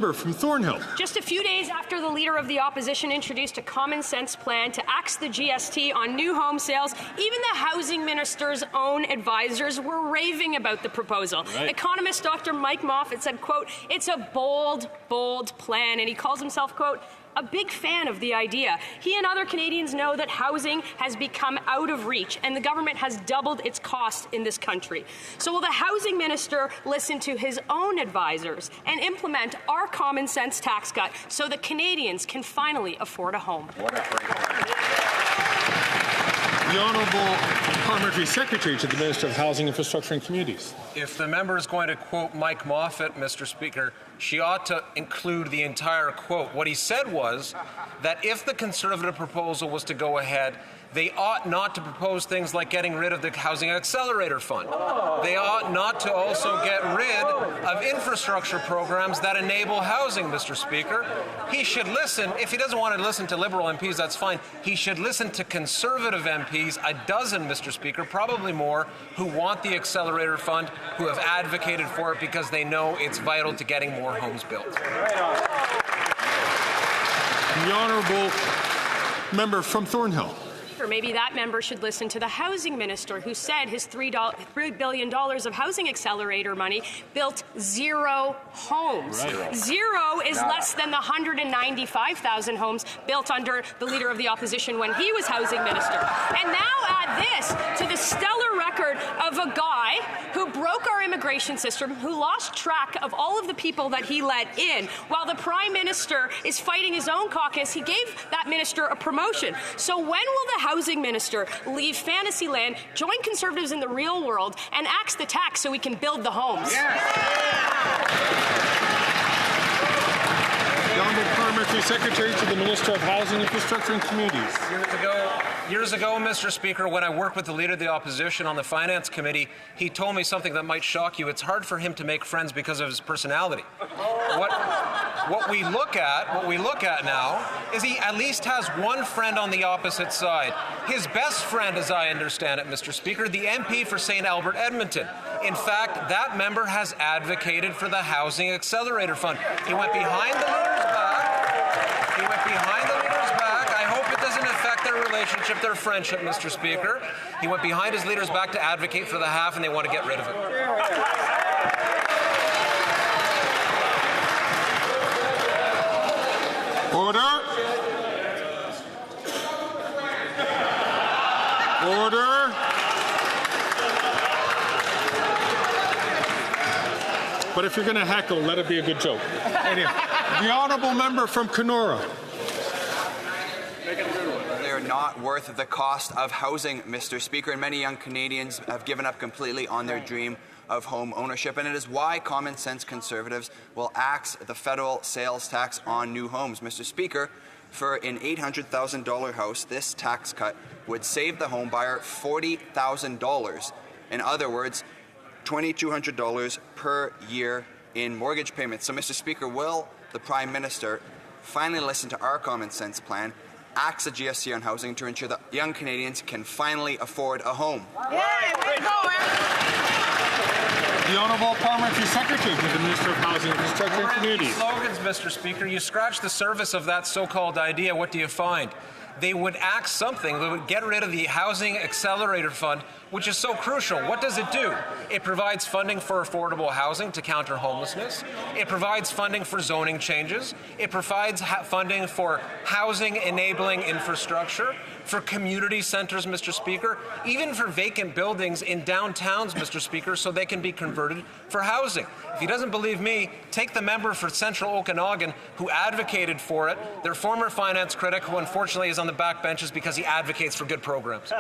From Thornhill. Just a few days after the Leader of the Opposition introduced a common-sense plan to axe the GST on new home sales, even the Housing Minister's own advisors were raving about the proposal. Right. Economist Dr. Mike Moffat said, quote, "It's a bold, bold plan," and he calls himself, quote, "a big fan of the idea." He and other Canadians know that housing has become out of reach and the government has doubled its cost in this country. So will the Housing Minister listen to his own advisors and implement our common sense tax cut so that Canadians can finally afford a home? What a great The Honourable Parliamentary Secretary to the Minister of Housing, Infrastructure and Communities. If the member is going to quote Mike Moffat, Mr. Speaker, she ought to include the entire quote. What he said was that if the Conservative proposal was to go ahead, they ought not to propose things like getting rid of the Housing Accelerator Fund. They ought not to also get rid of infrastructure programs that enable housing, Mr. Speaker. He should listen. If he doesn't want to listen to Liberal MPs, that's fine. He should listen to Conservative MPs, a dozen, Mr. Speaker, probably more, who want the Accelerator Fund, who have advocated for it because they know it's vital to getting more homes built. The Honourable Member from Thornhill. Or maybe that member should listen to the Housing Minister, who said his $3 billion of Housing Accelerator money built 0 homes. Right. 0 is less than the 195,000 homes built under the Leader of the Opposition when he was Housing Minister. And now add this to the stellar record of a guy who broke our immigration system, who lost track of all of the people that he let in. While the Prime Minister is fighting his own caucus, he gave that minister a promotion. So when will the Housing Minister leave Fantasyland, join Conservatives in the real world, and axe the tax so we can build the homes? The Honourable Parliamentary Secretary to the Minister of Housing, Infrastructure and Communities. Years ago, Mr. Speaker, when I worked with the Leader of the Opposition on the Finance Committee, he told me something that might shock you. It's hard for him to make friends because of his personality. What we look at now is he at least has one friend on the opposite side. His best friend, as I understand it, Mr. Speaker, the MP for St. Albert Edmonton. In fact, that member has advocated for the Housing Accelerator Fund. He went behind the Leader's back. I hope it doesn't affect their relationship, their friendship, Mr. Speaker. He went behind his Leader's back to advocate for the half, and they want to get rid of it. Order. Order. But if you're going to heckle, let it be a good joke. Anyway, the Honourable Member from Kenora. They're not worth the cost of housing, Mr. Speaker, and many young Canadians have given up completely on their dream of home ownership, and it is why common sense Conservatives will axe the federal sales tax on new homes. Mr. Speaker, for an $800,000 house, this tax cut would save the home buyer $40,000. In other words, $2,200 per year in mortgage payments. So, Mr. Speaker, will the Prime Minister finally listen to our common sense plan, axe the GST on housing to ensure that young Canadians can finally afford a home? The Honourable Parliamentary Secretary to the Minister of Housing, Infrastructure and Communities. Slogans, Mr. Speaker. You scratch the surface of that so-called idea. What do you find? They would axe something that would get rid of the Housing Accelerator Fund, which is so crucial. What does it do? It provides funding for affordable housing to counter homelessness. It provides funding for zoning changes. It provides funding for housing-enabling infrastructure, for community centres, Mr. Speaker, even for vacant buildings in downtowns, Mr. Speaker, so they can be converted for housing. If he doesn't believe me, take the member for Central Okanagan who advocated for it, their former finance critic who unfortunately is on the back benches because he advocates for good programs.